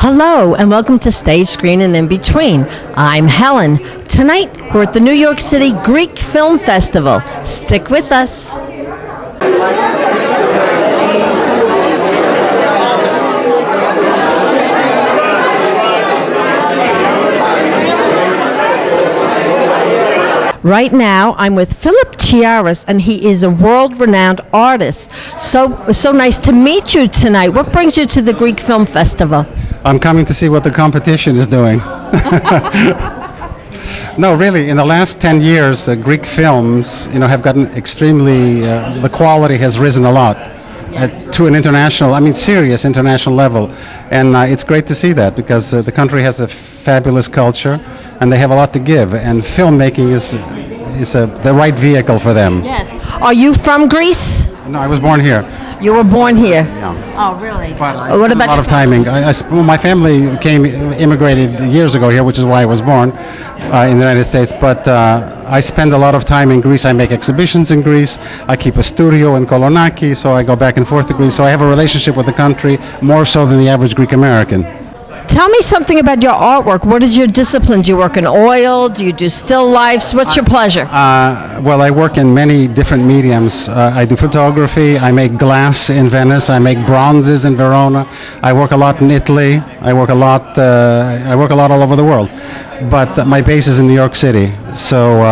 Hello and welcome to Stage, Screen, and In Between. I'm Helen. Tonight we're at the New York City Greek Film Festival. Stick with us. Right now, I'm with Philip Tsiaras, and he is a world-renowned artist. So nice to meet you tonight. What brings you to the Greek Film Festival? I'm coming to see what the competition is doing. No, really, in the last 10 years, Greek films, have gotten extremely, the quality has risen a lot to an international, serious international level. And it's great to see that because the country has a fabulous culture and they have a lot to give. And filmmaking is the right vehicle for them. Yes. Are you from Greece? No, I was born here. You were born here? Yeah. Oh, really? But I spent a lot of timing. My family immigrated years ago here, which is why I was born in the United States. But I spend a lot of time in Greece. I make exhibitions in Greece. I keep a studio in Tzompanaki, so I go back and forth to Greece. So I have a relationship with the country more so than the average Greek American. Tell me something about your artwork. What is your discipline? Do you work in oil? Do you do still lifes? What's your pleasure? Well, I work in many different mediums. I do photography. I make glass in Venice. I make bronzes in Verona. I work a lot in Italy. I work a lot all over the world. But my base is in New York City. So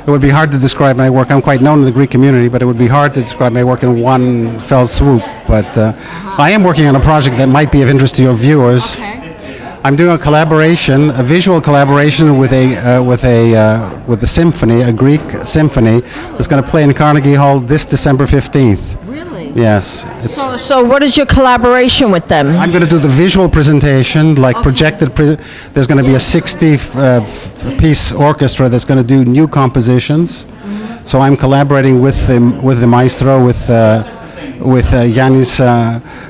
it would be hard to describe my work. I'm quite known in the Greek community, but it would be hard to describe my work in one fell swoop. But I am working on a project that might be of interest to your viewers. Okay. I'm doing a visual collaboration with a symphony, a Greek symphony that's going to play in Carnegie Hall this December 15th. Really? Yes. So what is your collaboration with them? I'm going to do the visual presentation, projected. There's going to be a 60-piece orchestra that's going to do new compositions. Mm-hmm. So I'm collaborating with the maestro, with Yannis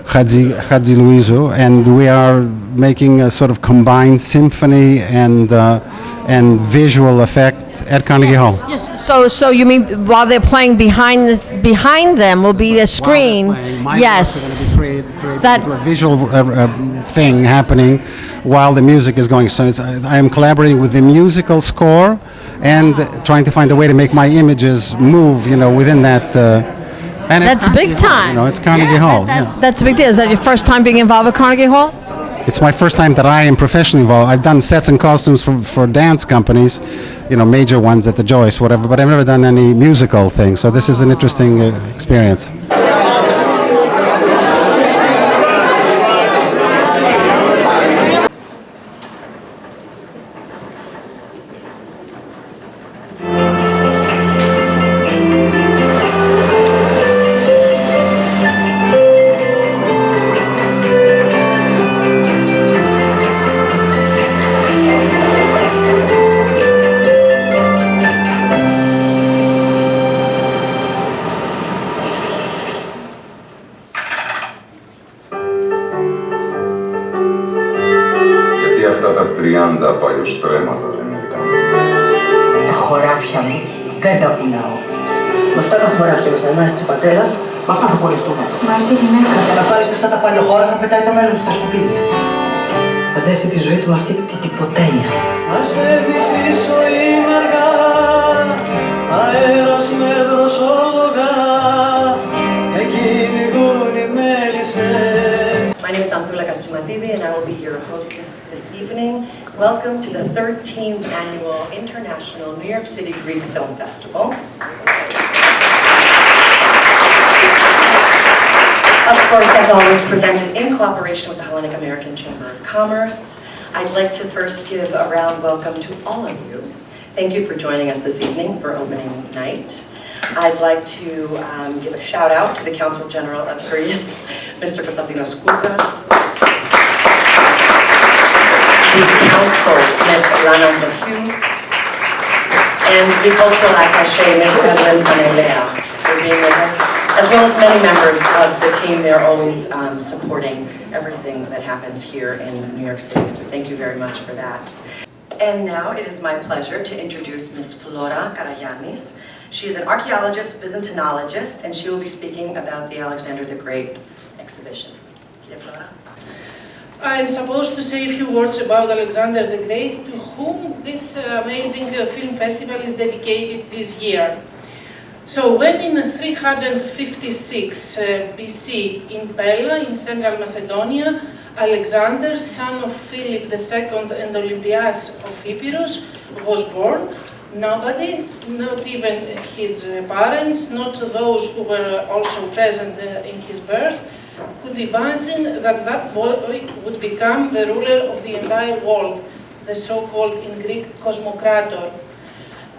Hadjiluizou, and we are making a sort of combined symphony and visual effect at Carnegie Hall. Yes. So you mean while they're playing behind them will be a screen? Yes. Create a visual thing happening while the music is going. So I am collaborating with the musical score and trying to find a way to make my images move, within that. And that's big time. It's Carnegie Hall. That's a big deal. Is that your first time being involved with Carnegie Hall? It's my first time that I am professionally involved. I've done sets and costumes for dance companies, major ones at the Joyce, whatever, but I've never done any musical thing. So this is an interesting experience. Με αυτά θα πορευτούμε. Μα εσύ γυναίκα. Για να πάρεις αυτά τα παλιοχώρα θα πετάει το μέλλον στα σκουπίδια. Θα δέσει τη ζωή του με αυτή τη τυποτένια. Ας έβησίσω είναι αργά, αέρας νεύρος ολογά, εκκυνηγούν οι μέλισσες. My name is Anthoula Katsimatides and I will be your hostess this evening. Welcome to the 13th Annual International New York City Greek Film Festival. Of course, as always, presented in cooperation with the Hellenic American Chamber of Commerce. I'd like to first give a round welcome to all of you. Thank you for joining us this evening for opening night. I'd like to give a shout out to the Consul General of Greece, Mr. Konstantinos, the Council, Ms. Lana Sofiou, and the Cultural Attaché, Ms. HELEN Proimos, for being with us, as well as many members of the team. They're always supporting everything that happens here in New York City, so thank you very much for that. And now it is my pleasure to introduce Ms. Flora Karagianni. She is an archaeologist, Byzantinologist, and she will be speaking about the Alexander the Great exhibition. I'm supposed to say a few words about Alexander the Great, to whom this amazing film festival is dedicated this year. So when in 356 BC in Pella, in central Macedonia, Alexander, son of Philip II and Olympias of Epirus, was born, nobody, not even his parents, not those who were also present in his birth, could imagine that that boy would become the ruler of the entire world, the so-called in Greek cosmocrator.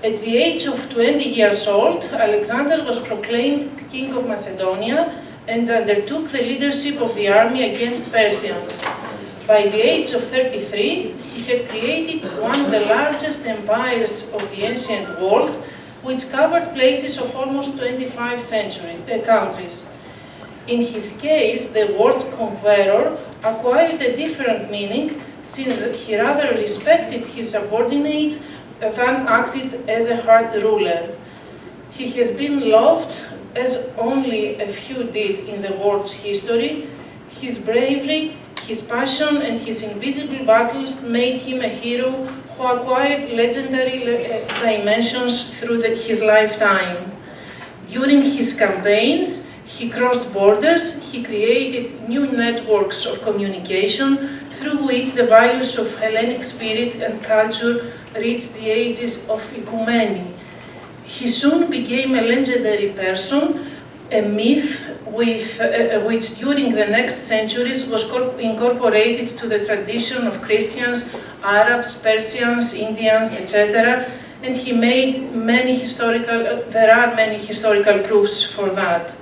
At the age of 20 years old, Alexander was proclaimed King of Macedonia and undertook the leadership of the army against Persians. By the age of 33, he had created one of the largest empires of the ancient world, which covered places of almost 25 countries. In his case, the word conqueror acquired a different meaning, since he rather respected his subordinates than acted as a hard ruler. He has been loved as only a few did in the world's history. His bravery, his passion, and his invisible battles made him a hero who acquired legendary dimensions through his lifetime. During his campaigns, he crossed borders, he created new networks of communication through which the values of Hellenic spirit and culture reached the ages of ecumeny. He soon became a legendary person, a myth which during the next centuries was incorporated to the tradition of Christians, Arabs, Persians, Indians, etc. And he made there are many historical proofs for that.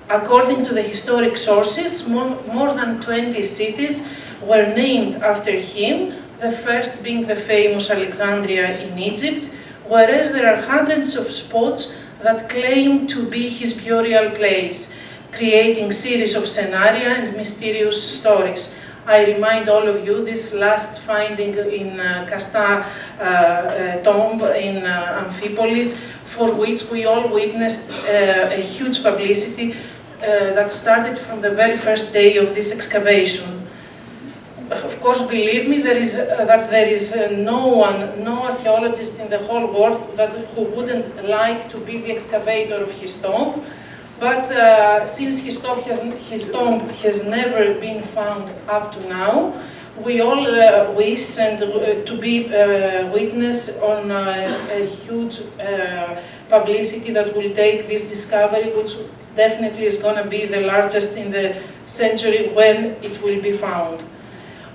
According to the historic sources, more than 20 cities were named after him, the first being the famous Alexandria in Egypt, whereas there are hundreds of spots that claim to be his burial place, creating series of scenarii and mysterious stories. I remind all of you this last finding in Casta tomb in Amphipolis, for which we all witnessed a huge publicity that started from the very first day of this excavation. Of course, believe me, there is no archaeologist in the whole world who wouldn't like to be the excavator of his tomb. But since his tomb has never been found up to now, we all wish and to be witness on a huge publicity that will take this discovery, which definitely is going to be the largest in the century when it will be found.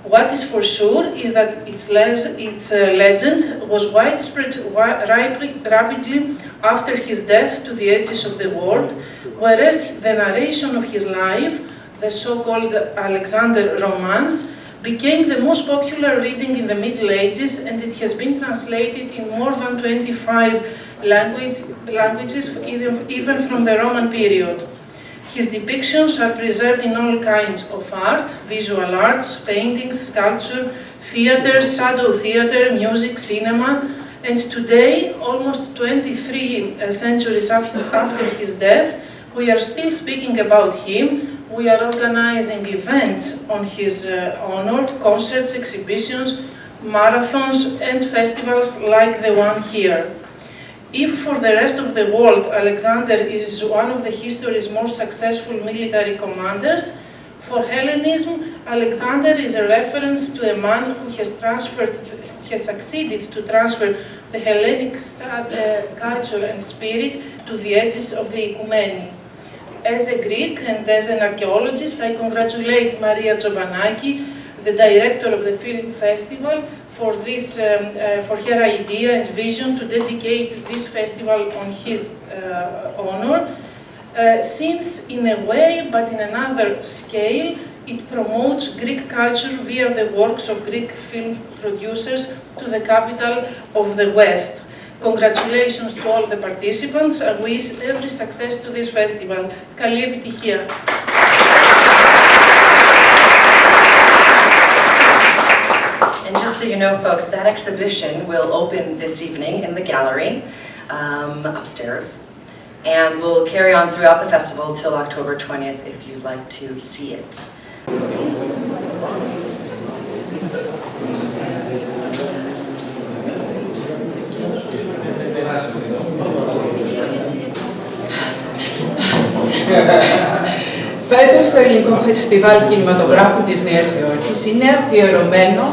What is for sure is that its legend was widespread rapidly after his death to the edges of the world, whereas the narration of his life, the so-called Alexander Romance, became the most popular reading in the Middle Ages, and it has been translated in more than 25 languages, even from the Roman period. His depictions are preserved in all kinds of art, visual arts, paintings, sculpture, theater, shadow theater, music, cinema, and today, almost 23 centuries after his death, we are still speaking about him. We are organizing events on his honor, concerts, exhibitions, marathons, and festivals like the one here. If for the rest of the world, Alexander is one of the history's most successful military commanders, for Hellenism, Alexander is a reference to a man who has succeeded to transfer the Hellenic culture and spirit to the edges of the ecumeny. As a Greek and as an archaeologist, I congratulate Maria Tzompanaki, the director of the film festival, for her idea and vision to dedicate this festival on his honor, since in a way, but in another scale, it promotes Greek culture via the works of Greek film producers to the capital of the West. Congratulations to all the participants. I wish every success to this festival. Καλή επιτυχία. And just so you know, folks, that exhibition will open this evening in the gallery upstairs, and will carry on throughout the festival till October 20th if you'd like to see it. Φέτος το Ελληνικό Φεστιβάλ Κινηματογράφου της Νέας Υόρκης είναι αφιερωμένο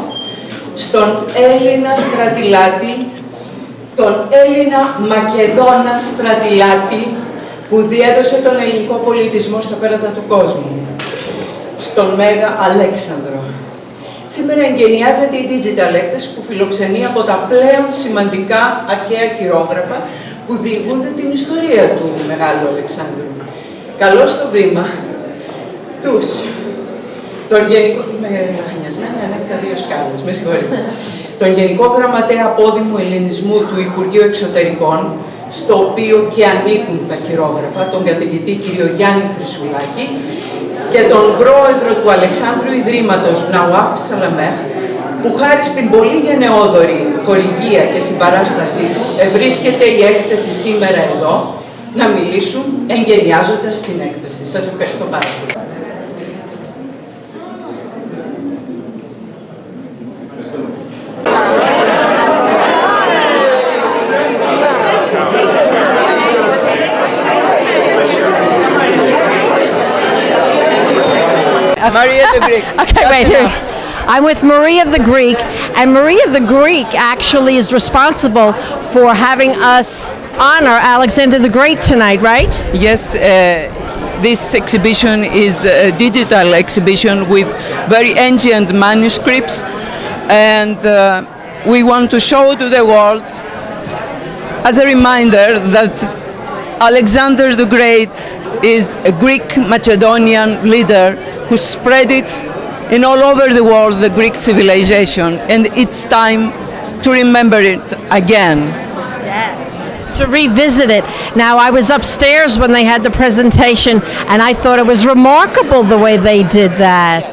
στον Έλληνα στρατιλάτη, τον Έλληνα Μακεδόνα στρατιλάτη που διέδωσε τον ελληνικό πολιτισμό στα πέρατα του κόσμου, στον Μέγα Αλέξανδρο. Σήμερα εγκαινιάζεται η Digital Έκθεση που φιλοξενεί από τα πλέον σημαντικά αρχαία χειρόγραφα που διηγούνται την ιστορία του Μεγάλου Αλεξάνδρου. Καλώς στο βήμα τους, τον Γενικό... Είμαι λαχανιασμένη, ανέβηκα 2 σκάλες, με συγχωρείτε. Τον Γενικό Γραμματέα Απόδημου Ελληνισμού του Υπουργείου Εξωτερικών, στο οποίο και ανήκουν τα χειρόγραφα, τον καθηγητή κ. Γιάννη Χρυσουλάκη, και τον πρόεδρο του Αλεξάνδρου Ιδρύματος Nawaf Salameh, που χάρη στην πολύ γενναιόδορη χορηγία και συμπαράστασή του ευρίσκεται η έκθεση σήμερα εδώ, να μιλήσουν εγκαινιάζοντας την έκθεση. Σας ευχαριστώ πάρα πολύ. Maria the Greek. Okay, wait here. I'm with Maria the Greek, and Maria the Greek actually is responsible for having us honor Alexander the Great tonight, right? Yes, this exhibition is a digital exhibition with very ancient manuscripts, and we want to show to the world as a reminder that Alexander the Great is a Greek Macedonian leader who spread it in all over the world, the Greek civilization, and it's time to remember it again. Yes. To revisit it. Now, I was upstairs when they had the presentation, and I thought it was remarkable the way they did that.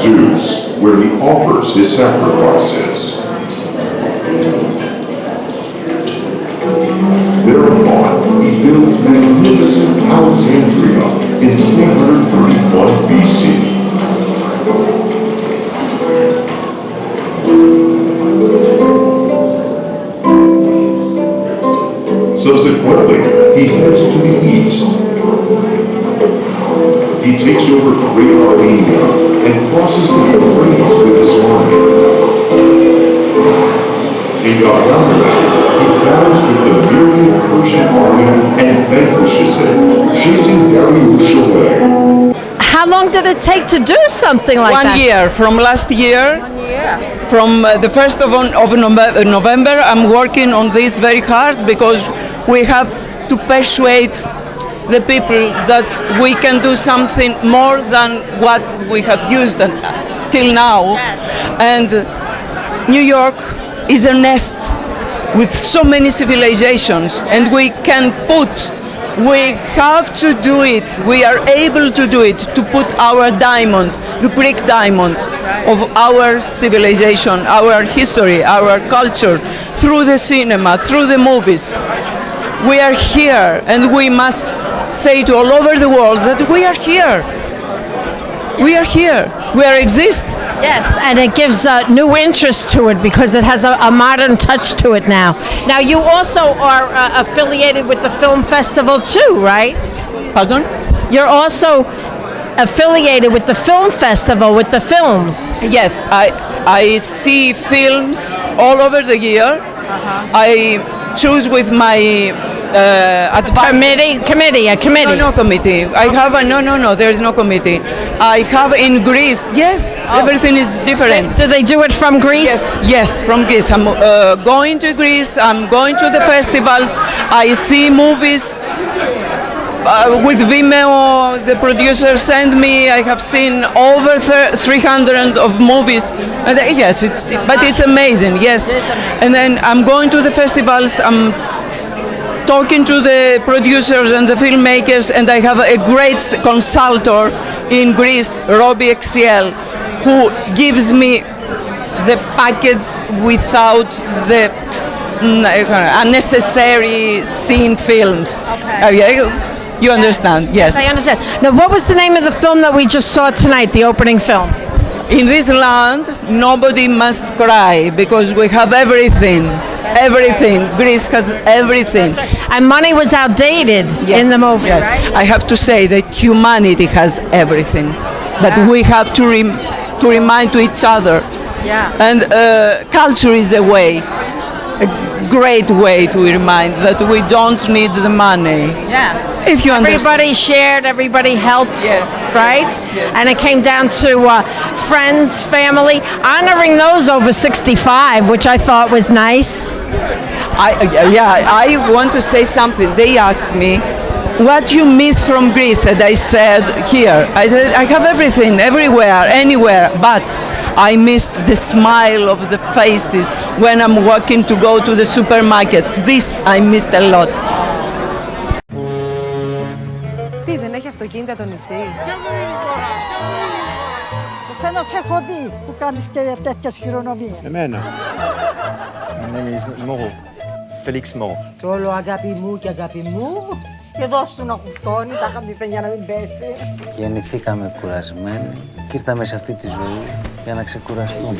Zeus, where he offers his sacrifices. Thereupon, he builds magnificent Alexandria in 331 BC. Subsequently, he heads to the east. He takes over Great Armenia and crosses the Euphrates with his army. In Karagianni, he battles with the Myriad Persian army and vanquishes it, chasing Darius away. How long did it take to do something like that? 1 year, from last year. 1 year. From the 1st of November, I'm working on this very hard because we have to persuade the people that we can do something more than what we have used till now. Yes. And New York is a nest with so many civilizations, and we have to do it. We are able to do it, to put our diamond, the Greek diamond of our civilization, our history, our culture, through the cinema, through the movies. We are here, and we must say to all over the world that we are here. We are here. We exist. Yes, and it gives new interest to it because it has a modern touch to it now. Now, you also are affiliated with the film festival too, right? Pardon? You're also affiliated with the film festival, with the films. Yes, I see films all over the year. I choose with my Committee, a committee. No committee. I have no, there is no committee. I have in Greece, yes, everything is different. Do they do it from Greece? Yes, from Greece. I'm going to Greece, I'm going to the festivals, I see movies. With Vimeo, the producer sent me, I have seen over 300 of movies. And yes, but it's amazing, yes. And then I'm going to the festivals, I'm talking to the producers and the filmmakers, and I have a great consultant in Greece, Robbie XL, who gives me the package without the unnecessary scene films. Okay. You understand? Yes. I understand. Now, what was the name of the film that we just saw tonight, the opening film? In this land, nobody must cry because we have everything. Everything. Greece has everything. And money was outdated in the movie, yes. right? I have to say that humanity has everything. But we have to remind to each other. Yeah. And culture is a way, a great way to remind that we don't need the money. Yeah. If you understand. Everybody shared, everybody helped, Yes, right? yes. And it came down to friends, family, honoring those over 65, which I thought was nice. I want to say something. They asked me, what you miss from Greece? And I said, here. I said, I have everything, everywhere, anywhere, but I missed the smile of the faces when I'm walking to go to the supermarket. This I missed a lot. Τι, δεν έχει αυτοκίνητα το νησί? Σένα σε έχω δει που κάνεις και τέτοιες χειρονομίες. Εμένα. My name is Moreau. Félix Moreau. Κι όλο αγάπη μου και αγάπη μου. Και δώσ' του να κουφτώνει, τα είχα για να μην πέσει. Γεννηθήκαμε κουρασμένοι και ήρθαμε σε αυτή τη ζωή για να ξεκουραστούμε.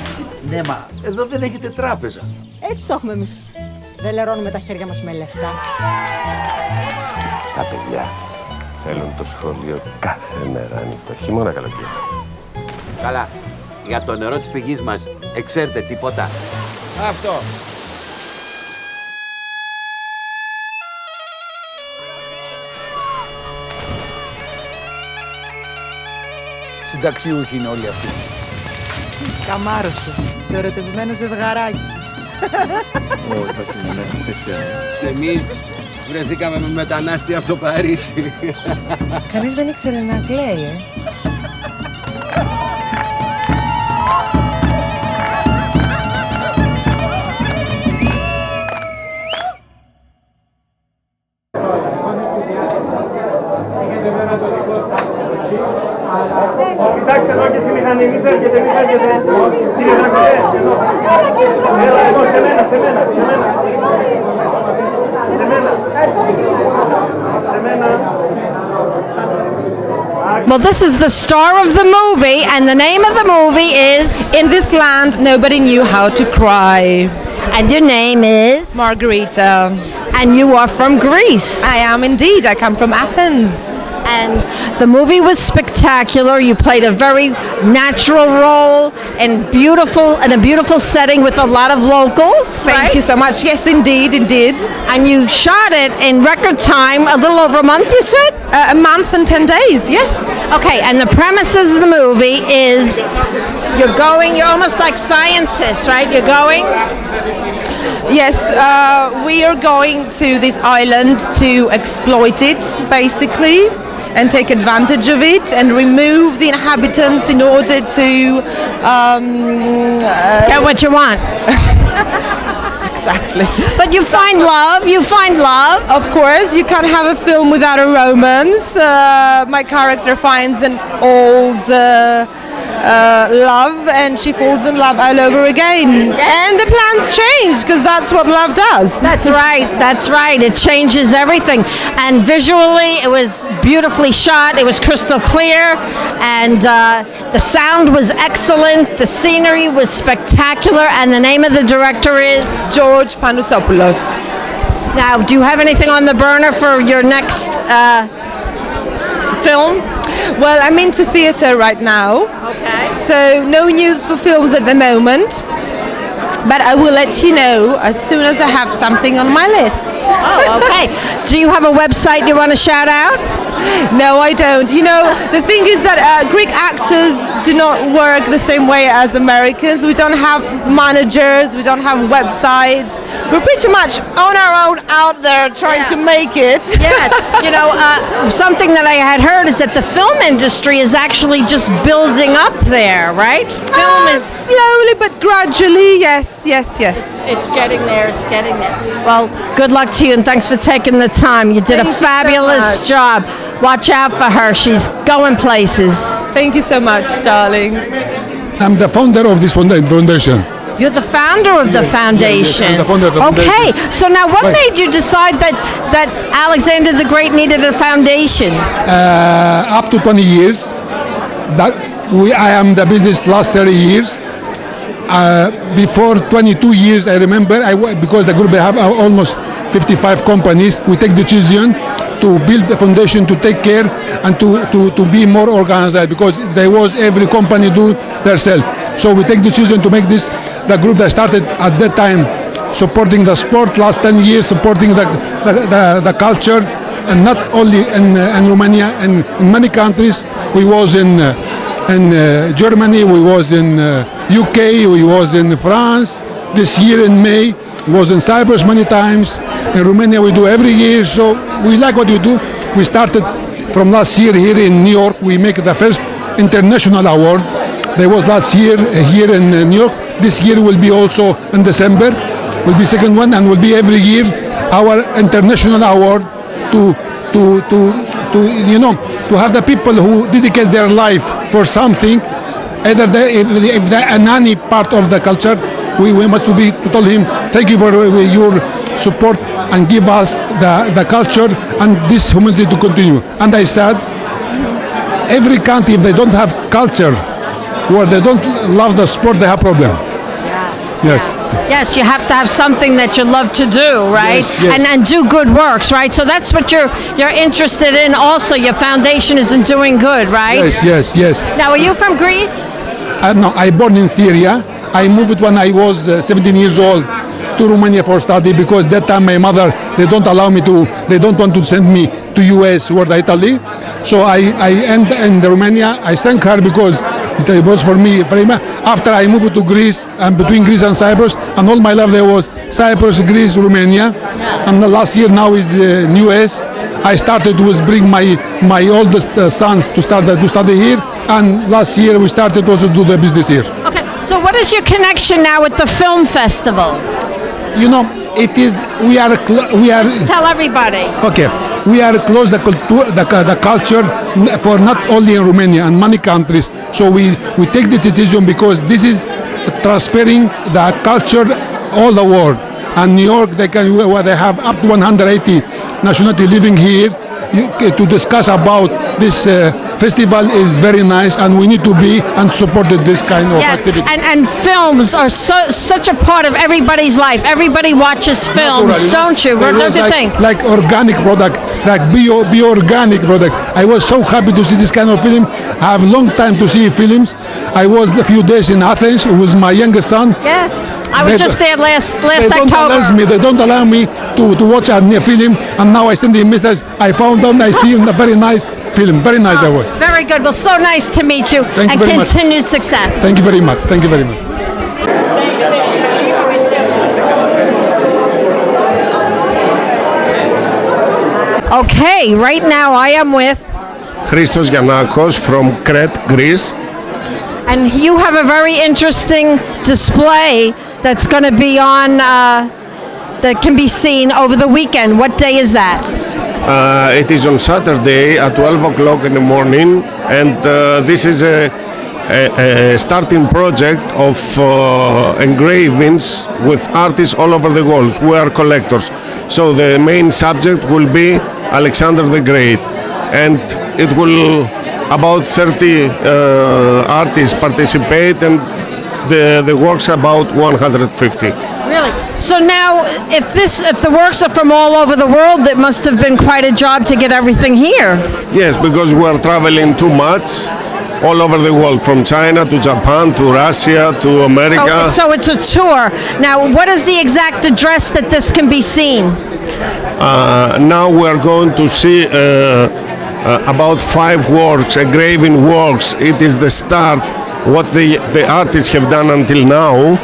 Ναι, μα εδώ δεν έχετε τράπεζα. Έτσι το έχουμε εμείς. Δεν λερώνουμε τα χέρια μας με λεφτά. Τα παιδιά θέλουν το σχολείο κάθε μέρα ανοιχτό, χειμώνα καλοκαίρι. Καλά, για το νερό της πηγής μας εξέρετε τίποτα? Αυτό. Συνταξιούχοι είναι όλοι αυτοί. Καμάρωσε, σε ερωτευμένο ζευγαράκι. Όχι, θα συμμονεύσεις Εμείς βρεθήκαμε με μετανάστη από το Παρίσι. Κανείς δεν ήξερε να κλαίει, Κοιτάξτε εδώ και στη μηχανή, μην φεύγετε, μην φεύγετε. Κύριε Δρακοντέ, εδώ. Έλα, εδώ, σε μένα, σε μένα, σε μένα. Σε μένα. Σε μένα. Well, this is the star of the movie, and the name of the movie is In this land, nobody knew how to cry. And your name is? Margarita. And you are from Greece. I am indeed. I come from Athens. And the movie was spectacular. You played a very natural role and in a beautiful setting with a lot of locals. Thank you so much. Yes, indeed, it did. And you shot it in record time, a little over a month, you said? A month and 10 days, yes. Okay, and the premises of the movie is you're almost like scientists, right? You're going? Yes, we are going to this island to exploit it, basically, and take advantage of it and remove the inhabitants in order to get what you want. Exactly. But you find love. Of course, you can't have a film without a romance. My character finds an old love and she falls in love all over again. Yes. And the plans change because that's what love does. That's right. It changes everything. And visually, it was beautifully shot. It was crystal clear. And the sound was excellent. The scenery was spectacular. And the name of the director is? George Panousopoulos. Now, do you have anything on the burner for your next film? Well, I'm into theatre right now. Okay. So no news for films at the moment. But I will let you know as soon as I have something on my list. Oh, okay. Do you have a website you want to shout out? No, I don't. You know, the thing is that Greek actors do not work the same way as Americans. We don't have managers, we don't have websites. We're pretty much on our own out there trying to make it. Yes. You know, something that I had heard is that the film industry is actually just building up there, right? Film is slowly but gradually, yes. It's getting there. Well, good luck to you and thanks for taking the time. You did a fabulous job. Watch out for her. She's going places. Thank you so much, darling. I'm the founder of this foundation. You're the founder of the foundation. I'm the founder of the okay, foundation. so now what made you decide that Alexander the Great needed a foundation? Up to 20 years, I am the business last 30 years. Before 22 years, I remember, because the group have almost 55 companies, we take decision to build the foundation to take care and to be more organized, because there was every company do themselves. So we take decision to make this the group that started at that time supporting the sport, last 10 years supporting the culture, and not only in Romania, and in many countries. We was in Germany, we was in UK, we was in France. This year in May, we was in Cyprus many times. In Romania we do every year, so we like what we do. We started from last year here in New York. We make the first international award. There was last year here in New York. This year will be also in December. Will be second one, and will be every year our international award to have the people who dedicate their life for something, either if they're in any part of the culture. We must be to tell him thank you for your support and give us the culture and this humanity to continue. And I said, every country, if they don't have culture, or they don't love the sport, they have problem. Yes. Yes, you have to have something that you love to do, right? Yes, yes. And do good works, right? So that's what you're interested in. Also, your foundation is in doing good, right? Yes. Now, are you from Greece? No, I born in Syria. I moved when I was 17 years old to Romania for study, because that time my mother, they don't want to send me to US or Italy. So I end in Romania. I thank her because it was for me very much. After I moved to Greece, and between Greece and Cyprus, and all my life there was Cyprus, Greece, Romania. And the last year now is US. I started to bring my oldest sons to study here, and last year we started also to do the business here. Okay, so what is your connection now with the film festival? You know, it is, we are. Let's tell everybody. Okay, we are close the culture for not only in Romania and many countries. So we take the decision because this is transferring the culture all the world. And New York, they have up to 180 nationality living here. To discuss about this festival is very nice, and we need to be and support this kind of activity. And films are such a part of everybody's life. Everybody watches films, don't you? Don't you think? Like organic product, like bio-organic product. I was so happy to see this kind of film. I have long time to see films. I was a few days in Athens with my youngest son. Yes. I was just there last October. They don't allow me to watch a film, and now I send a message. I found out, I see a very nice film. Very nice that was. Very good. Well, so nice to meet you. Thank you very much. And continued success. Thank you very much. Thank you very much. Okay, right now I am with Christos Giannakos from Crete, Greece. And you have a very interesting display that's going to be on, that can be seen over the weekend. What day is that? It is on Saturday at 12 o'clock in the morning, and this is a starting project of engravings with artists all over the world. We are collectors. So the main subject will be Alexander the Great, and it will about 30 artists participate, and the works about 150. Really? So now, if the works are from all over the world, it must have been quite a job to get everything here. Yes, because we are traveling too much, all over the world, from China to Japan to Russia to America. So it's a tour. Now, what is the exact address that this can be seen? Now we are going to see about 5 works, engraving works. It is the start, what the artists have done until now.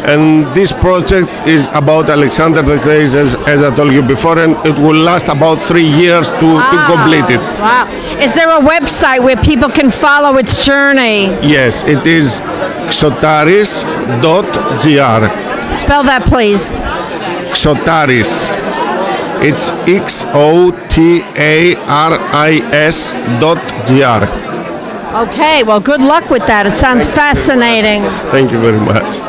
And this project is about Alexander the Great, as I told you before, and it will last about 3 years to complete it. Wow. Is there a website where people can follow its journey? Yes, it is Xotaris.gr. Spell that, please. Xotaris. It's XOTARIS.gr. Okay, well, good luck with that. It sounds fascinating. Thank you very much.